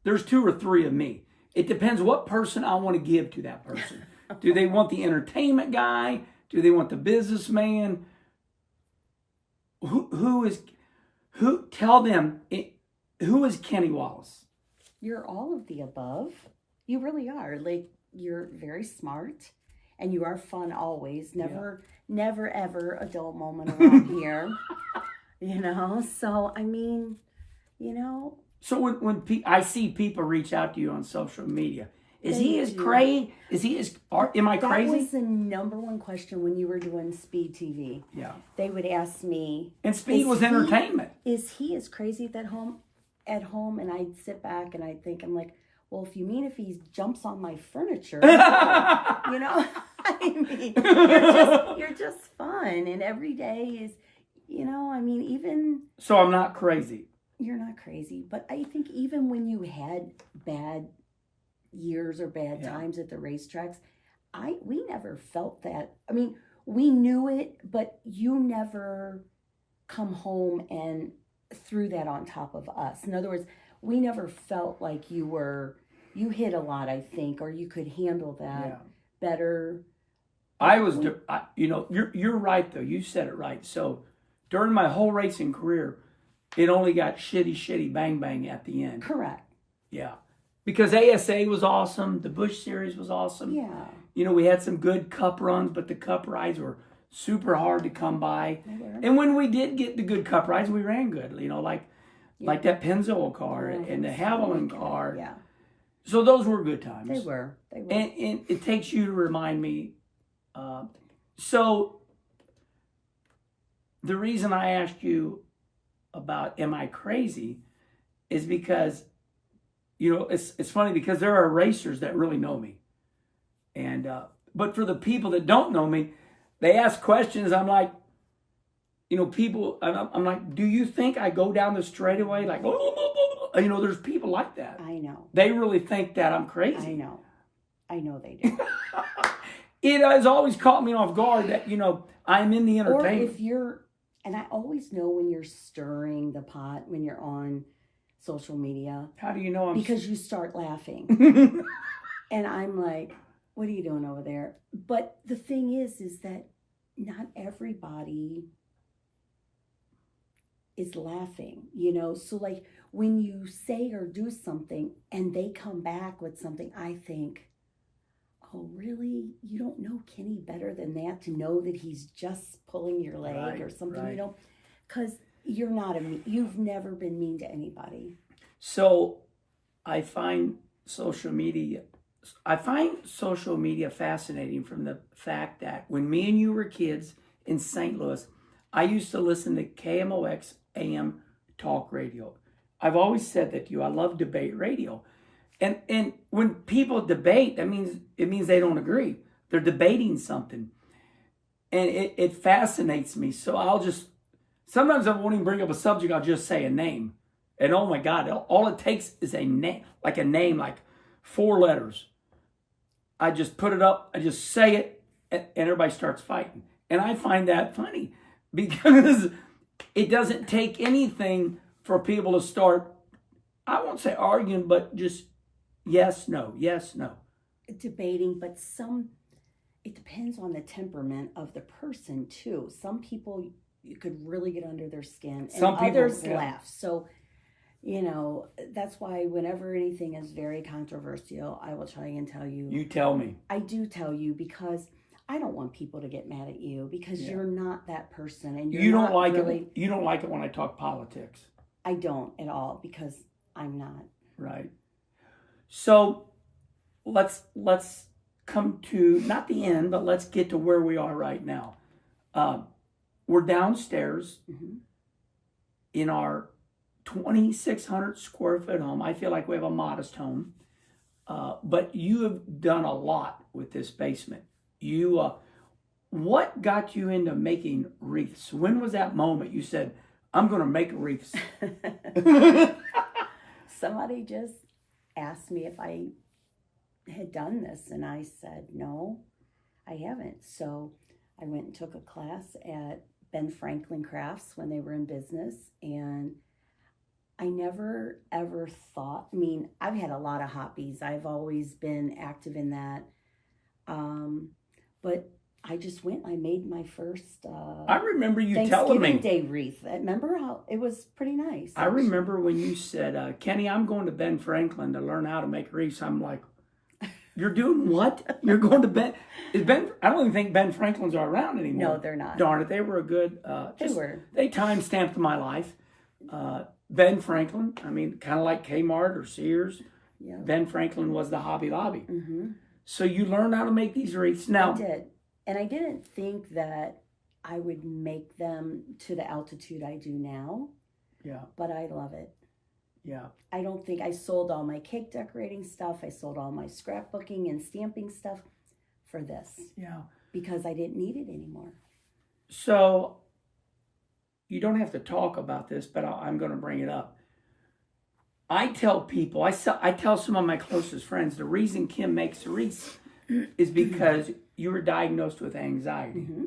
there's 2 or 3 of me. It depends what person I want to give to that person. Do they want the entertainment guy? Do they want the businessman? Tell them, who is Kenny Wallace? You're all of the above. You really are. Like, you're very smart and you are fun always. Never ever a dull moment around here. So I mean, So when I see people reach out to you on social media, is he as crazy? Am I crazy? That was the number one question when you were doing Speed TV. Yeah. They would ask me. And Speed was entertainment. Is he as crazy at home? And I'd sit back and I'd think, I'm like, well, if you mean if he jumps on my furniture, I mean, you're just fun. And every day is, even. So I'm not crazy. You're not crazy. But I think even when you had bad years or bad times at the racetracks, we never felt that. I mean, we knew it, but you never come home and threw that on top of us. In other words, we never felt like you hit a lot, I think, or you could handle that better. You're right though. You said it right. So during my whole racing career, it only got shitty, bang, bang at the end. Correct. Yeah. Because ASA was awesome. The Busch Series was awesome. Yeah. We had some good cup runs, but the cup rides were super hard to come by. They were. And when we did get the good cup rides, we ran good. Like that Pennzoil car and the Haviland car. Yeah. So those were good times. They were. And it takes you to remind me. So the reason I asked you about am I crazy is because, it's funny because there are racers that really know me. And but for the people that don't know me, they ask questions. I'm like, people, I'm like, do you think I go down the straightaway like, there's people like that. I know. They really think that I'm crazy. I know they do. It has always caught me off guard that, I'm in the entertainment. And I always know when you're stirring the pot, when you're on social media. How do you know because you start laughing. And I'm like, what are you doing over there? But the thing is that not everybody is laughing, So like when you say or do something and they come back with something, I think, oh, really? You don't know Kenny better than that to know that he's just pulling your leg or something, Because you've never been mean to anybody. So I find social media fascinating from the fact that when me and you were kids in St. Louis, I used to listen to KMOX AM talk radio. I've always said that to you. I love debate radio. And when people debate, it means they don't agree. They're debating something. And it fascinates me. So sometimes I won't even bring up a subject, I'll just say a name. And oh my God, all it takes is a name, like 4 letters. I just put it up, I just say it, and everybody starts fighting. And I find that funny because it doesn't take anything for people to start, I won't say arguing, but just yes, no. Debating, but it depends on the temperament of the person too. Some people, you could really get under their skin, and others laugh. So, that's why whenever anything is very controversial, I will try and tell you. You tell me. I do tell you because I don't want people to get mad at you because you're not that person, and you don't like it. You don't like it when I talk politics. I don't at all because I'm not. Right. So let's come to not the end, but let's get to where we are right now. We're downstairs in our 2,600 square foot home. I feel like we have a modest home, but you have done a lot with this basement. What got you into making wreaths? When was that moment you said, I'm going to make wreaths? Somebody just asked me if I had done this, and I said, no, I haven't. So I went and took a class at Ben Franklin Crafts when they were in business, and I never ever thought, I mean, I've had a lot of hobbies. I've always been active in that. But I just went, I made my first I remember you telling me. Thanksgiving Day wreath. Remember how it was pretty nice. I remember when you said, Kenny, I'm going to Ben Franklin to learn how to make wreaths. I'm like, you're doing what? You're going to Ben? I don't even think Ben Franklin's are around anymore. No, they're not. Darn it, they were a good. They time-stamped my life. Ben Franklin, I mean, kind of like Kmart or Sears. Yeah. Ben Franklin was the Hobby Lobby. Mm-hmm. So you learned how to make these wreaths. Now, I did. And I didn't think that I would make them to the altitude I do now. Yeah. But I love it. Yeah. I don't think I sold all my cake decorating stuff. I sold all my scrapbooking and stamping stuff for this. Yeah. Because I didn't need it anymore. So you don't have to talk about this, but I'm going to bring it up. I tell people, I tell some of my closest friends, the reason Kim makes the wreaths is because you were diagnosed with anxiety. Mm-hmm.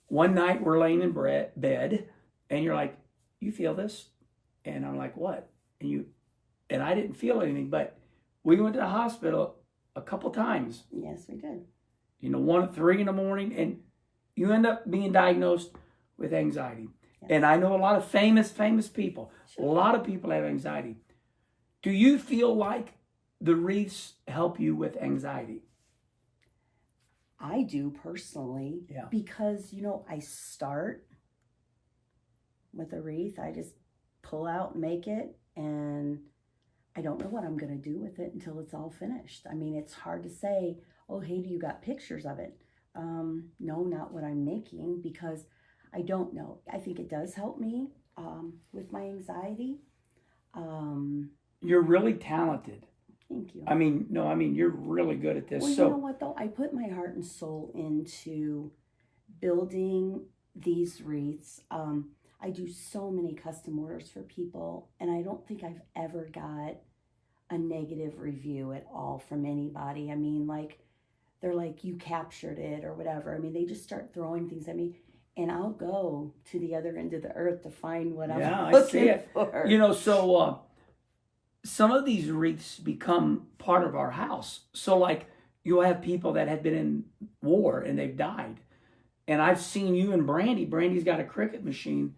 One night we're laying in bed, and you're like, "You feel this?" And I'm like, "What?" And I didn't feel anything, but we went to the hospital a couple times. Yes, we did. 1 at 3 in the morning, and you end up being diagnosed with anxiety. Yes. And I know a lot of famous people. Sure. A lot of people have anxiety. Do you feel like the wreaths help you with anxiety? I do personally. Yeah. Because, I start with a wreath. I just pull out, make it, and I don't know what I'm going to do with it until it's all finished. I mean, it's hard to say, oh, hey, do you got pictures of it? No, not what I'm making, because I don't know. I think it does help me with my anxiety. You're really talented. Thank you. I mean, you're really good at this. Well, you know what, though? I put my heart and soul into building these wreaths. I do so many custom orders for people, and I don't think I've ever got a negative review at all from anybody. I mean, they're like, you captured it or whatever. I mean, they just start throwing things at me, and I'll go to the other end of the earth to find what I'm looking for. So some of these wreaths become part of our house. So you'll have people that have been in war and they've died. And I've seen you and Brandy. Brandy's got a Cricut machine,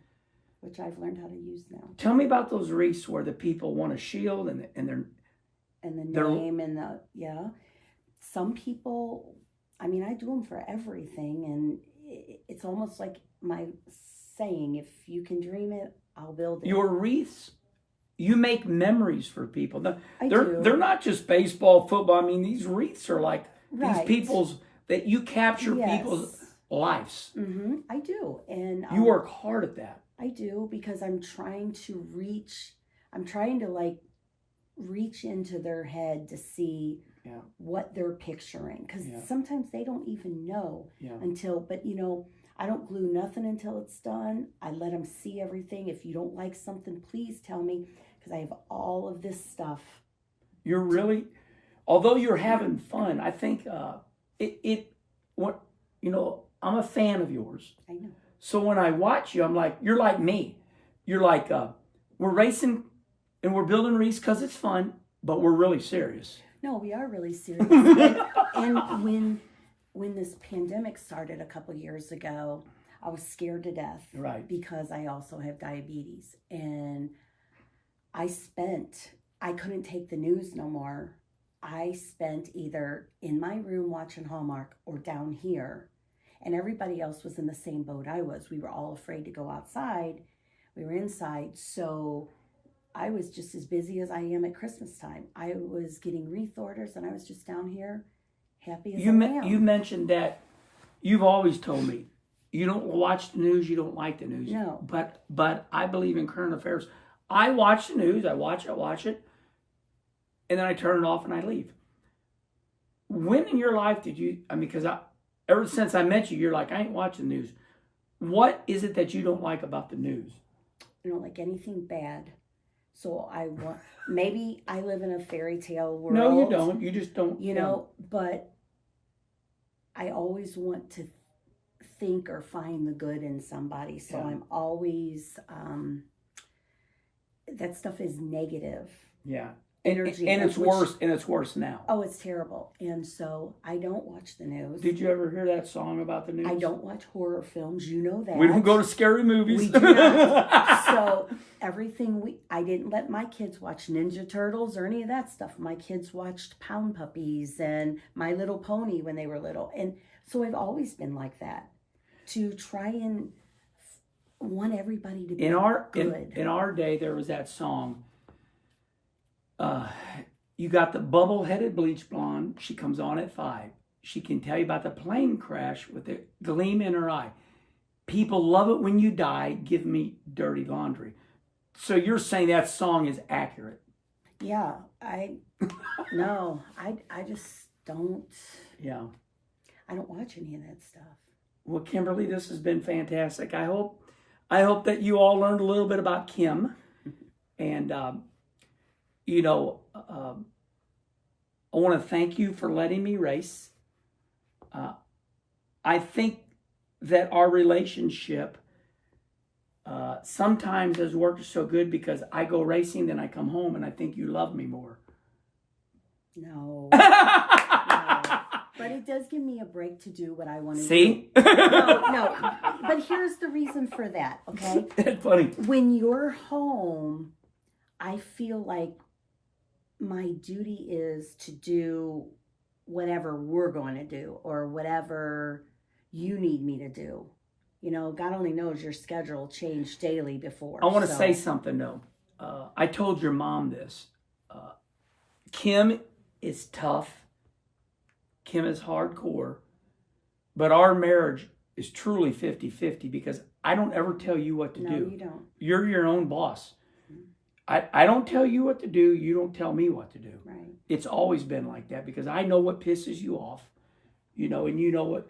which I've learned how to use now. Tell me about those wreaths where the people want a shield and the name and the Some people, I mean, I do them for everything, and it's almost like my saying: if you can dream it, I'll build it. Your wreaths, you make memories for people. Do. They're not just baseball, football. I mean, these wreaths are like these people's that you capture people's lives. Mm-hmm. I do, and you work hard at that. I do, because I'm trying to reach into their head to see what they're picturing, because sometimes they don't even know until, but I don't glue nothing until it's done. I let them see everything. If you don't like something, please tell me, because I have all of this stuff. You're really, although you're having fun, I think I'm a fan of yours. I know. So when I watch you, I'm like, you're like me. You're like, we're racing and we're building wreaths because it's fun, but we're really serious. No, we are really serious. and when this pandemic started a couple years ago, I was scared to death. Right. Because I also have diabetes. And I couldn't take the news no more. I spent either in my room watching Hallmark or down here. And everybody else was in the same boat I was. We were all afraid to go outside. We were inside. So I was just as busy as I am at Christmas time. I was getting wreath orders, and I was just down here happy as a lamb. You mentioned that you've always told me you don't watch the news, you don't like the news. No. But I believe in current affairs. I watch the news, I watch it, and then I turn it off and I leave. When in your life did you, because ever since I met you, you're like, I ain't watching the news. What is it that you don't like about the news? I don't like anything bad. So maybe I live in a fairy tale world. No, you don't. You just don't. But I always want to think or find the good in somebody. So I'm always that stuff is negative Yeah. energy. And it's worse. And it's worse now. Oh, it's terrible. And so I don't watch the news. Did you ever hear that song about the news? I don't watch horror films. You know that. We don't go to scary movies. We do not. So everything I didn't let my kids watch Ninja Turtles or any of that stuff. My kids watched Pound Puppies and My Little Pony when they were little. And so I've always been like that, to try and want everybody to be good. In our day, there was that song. You got the bubble-headed bleach blonde. She comes on at 5. She can tell you about the plane crash with a gleam in her eye. People love it when you die. Give me dirty laundry. So you're saying that song is accurate? Yeah, I just don't. Yeah. I don't watch any of that stuff. Well, Kimberly, this has been fantastic. I hope that you all learned a little bit about Kim, and I want to thank you for letting me race. I think that our relationship sometimes has worked so good because I go racing, then I come home, and I think you love me more. No. But it does give me a break to do what I want to do. See? No. But here's the reason for that, okay? That's funny. When you're home, I feel like my duty is to do whatever we're going to do or whatever you need me to do. You know, God only knows your schedule changed daily before. I want to say something, though. I told your mom this. Kim is tough. Kim is hardcore. But our marriage is truly 50-50 because I don't ever tell you what to do. No, you don't. You're your own boss. I don't tell you what to do. You don't tell me what to do. Right. It's always been like that because I know what pisses you off, and you know what.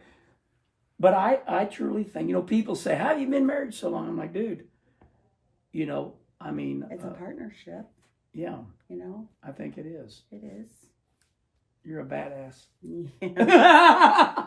But I truly think, people say, how have you been married so long? I'm like, dude, it's a partnership. Yeah. I I think it is. It is. You're a badass. Yeah.